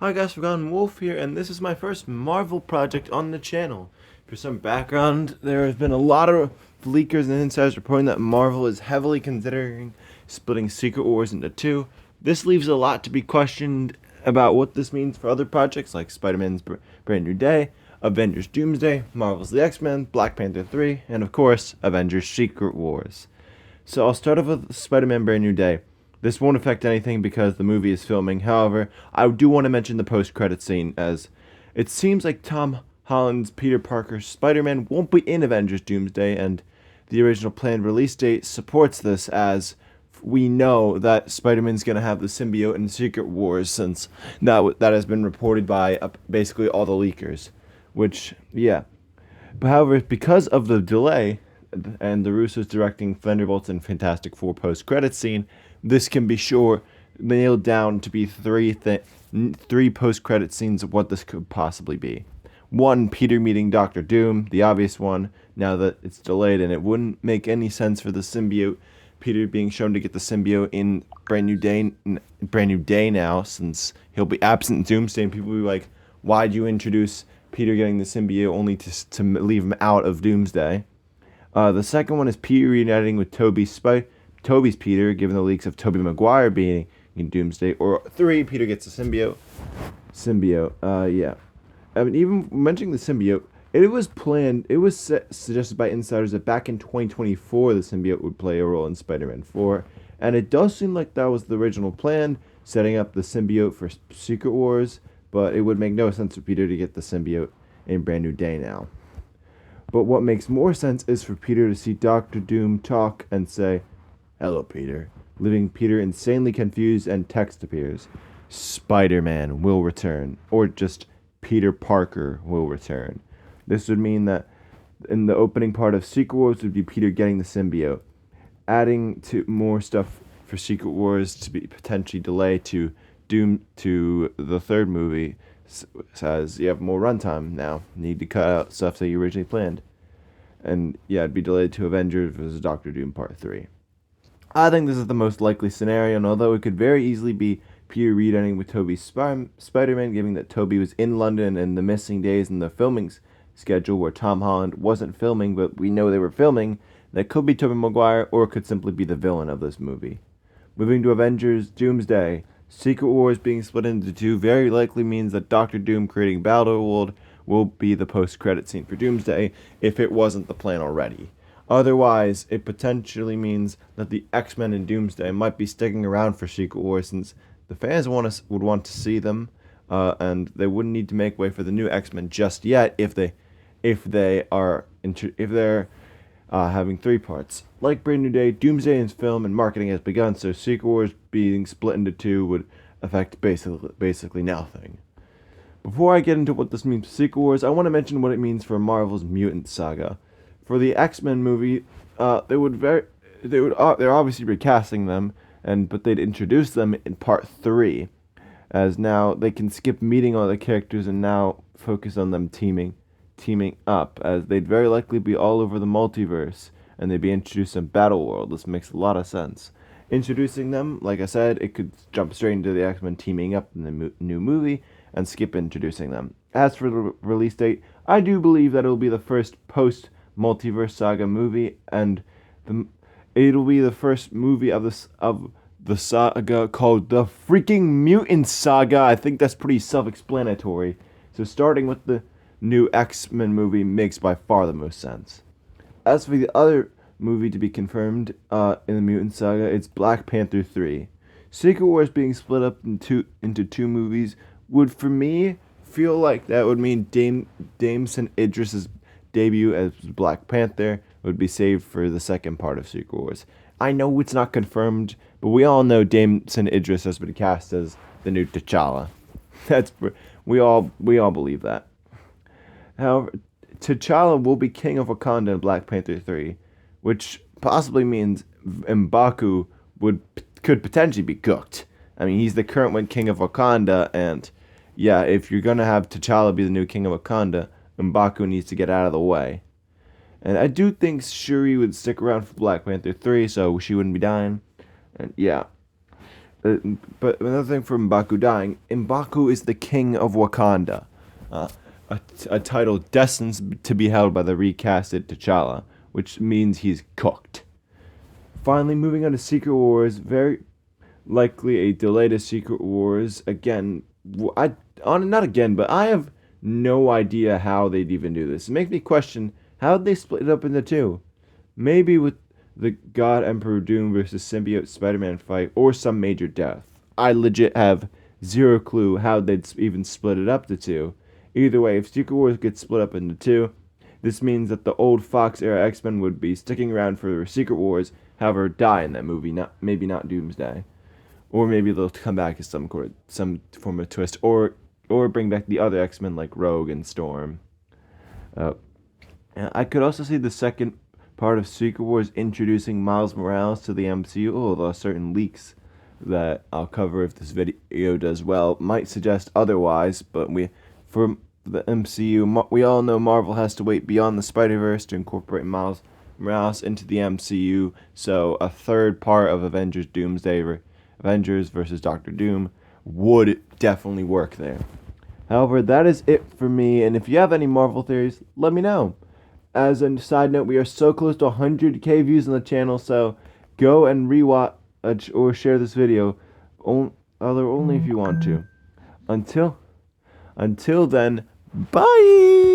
Hi guys, Forgotten Wolf here, and this is my first Marvel project on the channel. For some background, there has been a lot of leakers and insiders reporting that Marvel is heavily considering splitting Secret Wars into two. This leaves a lot to be questioned about what this means for other projects like Spider-Man's Brand New Day, Avengers Doomsday, Marvel's The X-Men, Black Panther 3, and of course, Avengers Secret Wars. So I'll start off with Spider-Man Brand New Day. This won't affect anything because the movie is filming. However, I do want to mention the post-credit scene, as it seems like Tom Holland's Peter Parker's Spider-Man won't be in Avengers Doomsday, and the original planned release date supports this, as we know that Spider-Man's going to have the symbiote in Secret Wars, since that has been reported by basically all the leakers. Which, yeah. But however, because of the delay, and the Russos directing Thunderbolts and Fantastic Four post-credit scene, this can be nailed down to be three post-credit scenes of what this could possibly be. One, Peter meeting Doctor Doom, the obvious one, now that it's delayed, and it wouldn't make any sense for the symbiote, Peter being shown to get the symbiote in Brand New Day now, since he'll be absent in Doomsday, and people will be like, why'd you introduce Peter getting the symbiote only to leave him out of Doomsday? The second one is Peter reuniting with Tobey's Peter, given the leaks of Tobey Maguire being in Doomsday. Or 3, Peter gets a symbiote. Yeah. I mean, even mentioning the symbiote, it was planned, suggested by insiders that back in 2024, the symbiote would play a role in Spider-Man 4. And it does seem like that was the original plan, setting up the symbiote for Secret Wars. But it would make no sense for Peter to get the symbiote in Brand New Day now. But what makes more sense is for Peter to see Doctor Doom talk and say, "Hello, Peter," leaving Peter insanely confused, and text appears, "Spider-Man will return," or just "Peter Parker will return." This would mean that in the opening part of Secret Wars would be Peter getting the symbiote. Adding to more stuff for Secret Wars to be potentially delayed to the third movie says you have more runtime now. Need to cut out stuff that you originally planned. And yeah, it'd be delayed to Avengers vs. Doctor Doom Part 3. I think this is the most likely scenario, and although it could very easily be Peter reuniting with Tobey's Spider-Man, given that Tobey was in London and the missing days in the filming schedule where Tom Holland wasn't filming, but we know they were filming, that could be Tobey Maguire, or it could simply be the villain of this movie. Moving to Avengers Doomsday, Secret Wars being split into two very likely means that Doctor Doom creating Battleworld will be the post-credit scene for Doomsday, if it wasn't the plan already. Otherwise, it potentially means that the X-Men in Doomsday might be sticking around for Secret Wars, since the fans would want to see them, and they wouldn't need to make way for the new X-Men just yet if they're having 3 parts. Like Brand New Day, Doomsday is film and marketing has begun, so Secret Wars being split into 2 would affect basically nothing. Before I get into what this means for Secret Wars, I want to mention what it means for Marvel's mutant saga. For the X-Men movie, they're obviously recasting them, but they'd introduce them in Part 3, as now they can skip meeting all the characters and now focus on them teaming up, as they'd very likely be all over the multiverse, and they'd be introduced in Battleworld. This makes a lot of sense. Introducing them, like I said, it could jump straight into the X-Men teaming up in the new movie, and skip introducing them. As for the release date, I do believe that it'll be the first post-multiverse saga movie, and it'll be the first movie of the saga called the freaking Mutant Saga. I think that's pretty self-explanatory. So starting with the new X-Men movie makes by far the most sense. As for the other movie to be confirmed in the Mutant Saga, it's Black Panther 3. Secret Wars being split up into 2 movies would, for me, feel like that would mean Jameson Idris's debut as Black Panther would be saved for the second part of Secret Wars. I know it's not confirmed, but we all know Jameson Idris has been cast as the new T'Challa. We all believe that. However, T'Challa will be King of Wakanda in Black Panther 3, which possibly means M'Baku could potentially be cooked. I mean, he's the current King of Wakanda, and yeah, if you're going to have T'Challa be the new King of Wakanda, M'Baku needs to get out of the way. And I do think Shuri would stick around for Black Panther 3, so she wouldn't be dying. And yeah. But another thing for M'Baku dying, M'Baku is the king of Wakanda, a title destined to be held by the recasted T'Challa, which means he's cooked. Finally, moving on to Secret Wars, very likely a delay to Secret Wars again. Not again, but I have no idea how they'd even do this. It makes me question how'd they split it up into two. Maybe with the God Emperor Doom versus Symbiote Spider-Man fight, or some major death. I legit have zero clue how they'd even split it up to two. Either way, if Secret Wars gets split up into two, this means that the old Fox era X-Men would be sticking around for Secret Wars, however, die in that movie. Maybe not Doomsday, or maybe they'll come back as some form of twist, or bring back the other X-Men like Rogue and Storm. And I could also see the second part of Secret Wars introducing Miles Morales to the MCU, although certain leaks that I'll cover if this video does well might suggest otherwise. But for the MCU, we all know Marvel has to wait beyond the Spider-Verse to incorporate Miles Morales into the MCU, so a third part of Avengers Doomsday, Avengers versus Doctor Doom, would definitely work there. However, that is it for me, and if you have any Marvel theories, let me know. As a side note, we are so close to 100k views on the channel, so go and rewatch or share this video, only if you want to. Until then, bye!